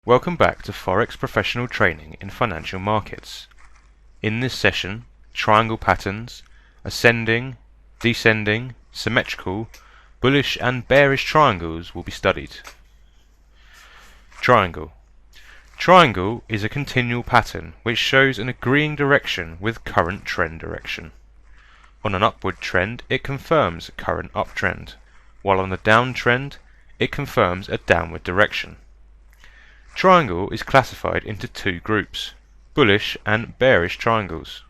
Welcome back to Forex Professional Training in Financial Markets. In this session, triangle patterns, ascending, descending, symmetrical, bullish and bearish triangles will be studied. Triangle. Triangle is a continual pattern which shows an agreeing direction with current trend direction. On an upward trend, it confirms current uptrend, while on a downtrend, it confirms a downward direction. Triangle is classified into two groups, bullish and bearish triangles.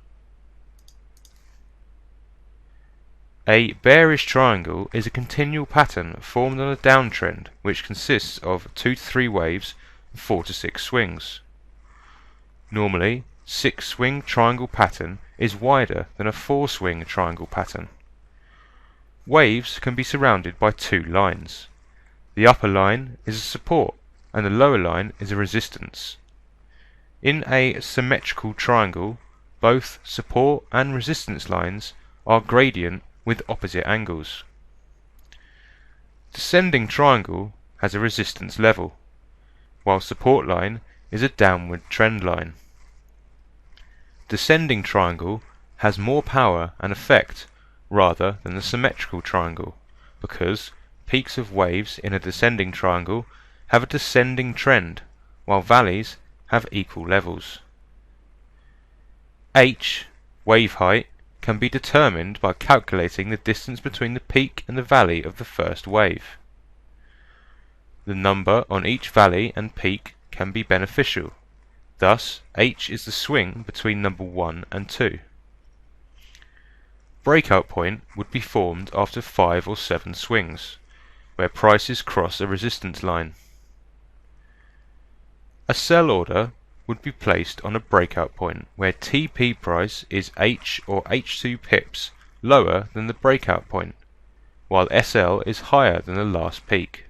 A bearish triangle is a continual pattern formed on a downtrend which consists of 2 to 3 waves and 4 to 6 swings. Normally, 6-swing triangle pattern is wider than a 4-swing triangle pattern. Waves can be surrounded by two lines. The upper line is a support and the lower line is a resistance. In a symmetrical triangle, both support and resistance lines are gradient with opposite angles. Descending triangle has a resistance level, while support line is a downward trend line. Descending triangle has more power and effect rather than the symmetrical triangle, because peaks of waves in a descending triangle have a descending trend, while valleys have equal levels. H, wave height, can be determined by calculating the distance between the peak and the valley of the first wave. The number on each valley and peak can be beneficial. Thus, H is the swing between number 1 and 2. Breakout point would be formed after 5 or 7 swings, where prices cross a resistance line. A sell order would be placed on a breakout point where TP price is H or H2 pips lower than the breakout point, while SL is higher than the last peak.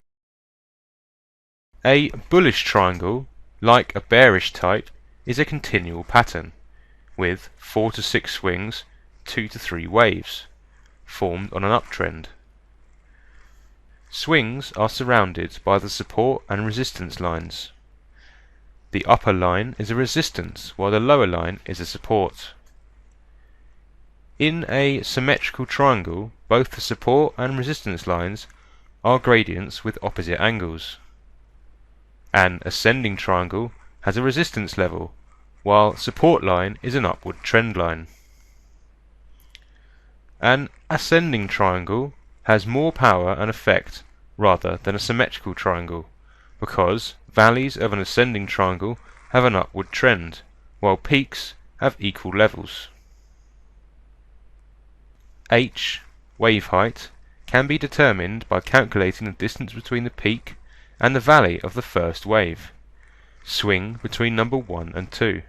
A bullish triangle, like a bearish type, is a continual pattern, with 4 to 6 swings, 2 to 3 waves, formed on an uptrend. Swings are surrounded by the support and resistance lines. The upper line is a resistance while the lower line is a support. In a symmetrical triangle, both the support and resistance lines are gradients with opposite angles. An ascending triangle has a resistance level, while support line is an upward trend line. An ascending triangle has more power and effect rather than a symmetrical triangle, because valleys of an ascending triangle have an upward trend, while peaks have equal levels. H, wave height, can be determined by calculating the distance between the peak and the valley of the first wave, swing between number 1 and 2.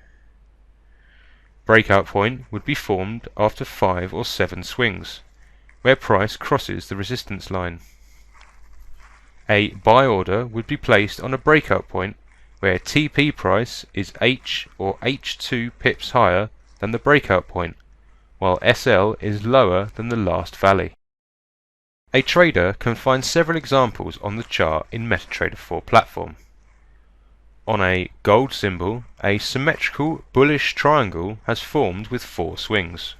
Breakout point would be formed after 5 or 7 swings, where price crosses the resistance line. A buy order would be placed on a breakout point where TP price is H or H2 pips higher than the breakout point, while SL is lower than the last valley. A trader can find several examples on the chart in MetaTrader 4 platform. On a gold symbol, a symmetrical bullish triangle has formed with 4 swings.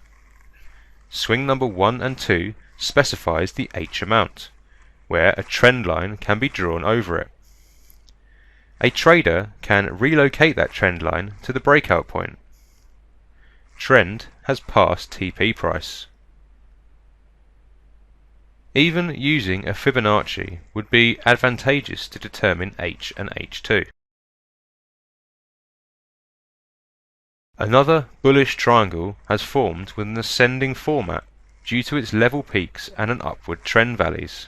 Swing number 1 and 2 specifies the H amount, where a trend line can be drawn over it. A trader can relocate that trend line to the breakout point. Trend has passed TP price. Even using a Fibonacci would be advantageous to determine H and H2. Another bullish triangle has formed with an ascending format due to its level peaks and an upward trend valleys.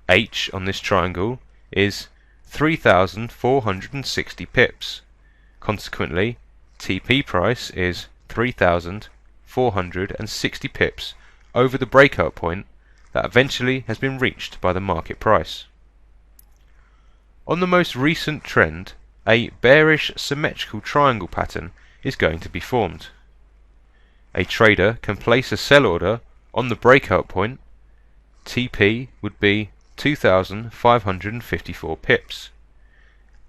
H on this triangle is 3,460 pips. Consequently, TP price is 3,460 pips over the breakout point that eventually has been reached by the market price. On the most recent trend, a bearish symmetrical triangle pattern is going to be formed. A trader can place a sell order on the breakout point. TP would be 2,554 pips.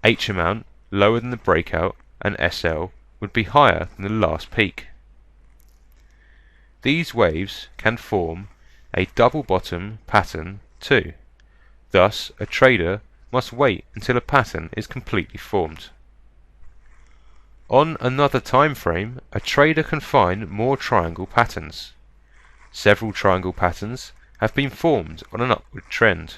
H amount lower than the breakout and SL would be higher than the last peak. These waves can form a double bottom pattern too. Thus, a trader must wait until a pattern is completely formed. On another time frame, a trader can find more triangle patterns. Several triangle patterns have been formed on an upward trend.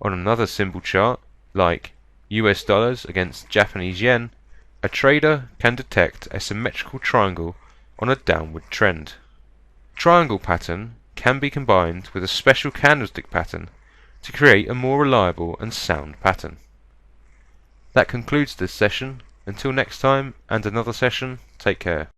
On another symbol chart, like US dollars against Japanese yen, a trader can detect a symmetrical triangle on a downward trend. Triangle pattern can be combined with a special candlestick pattern to create a more reliable and sound pattern. That concludes this session. Until next time and another session, take care.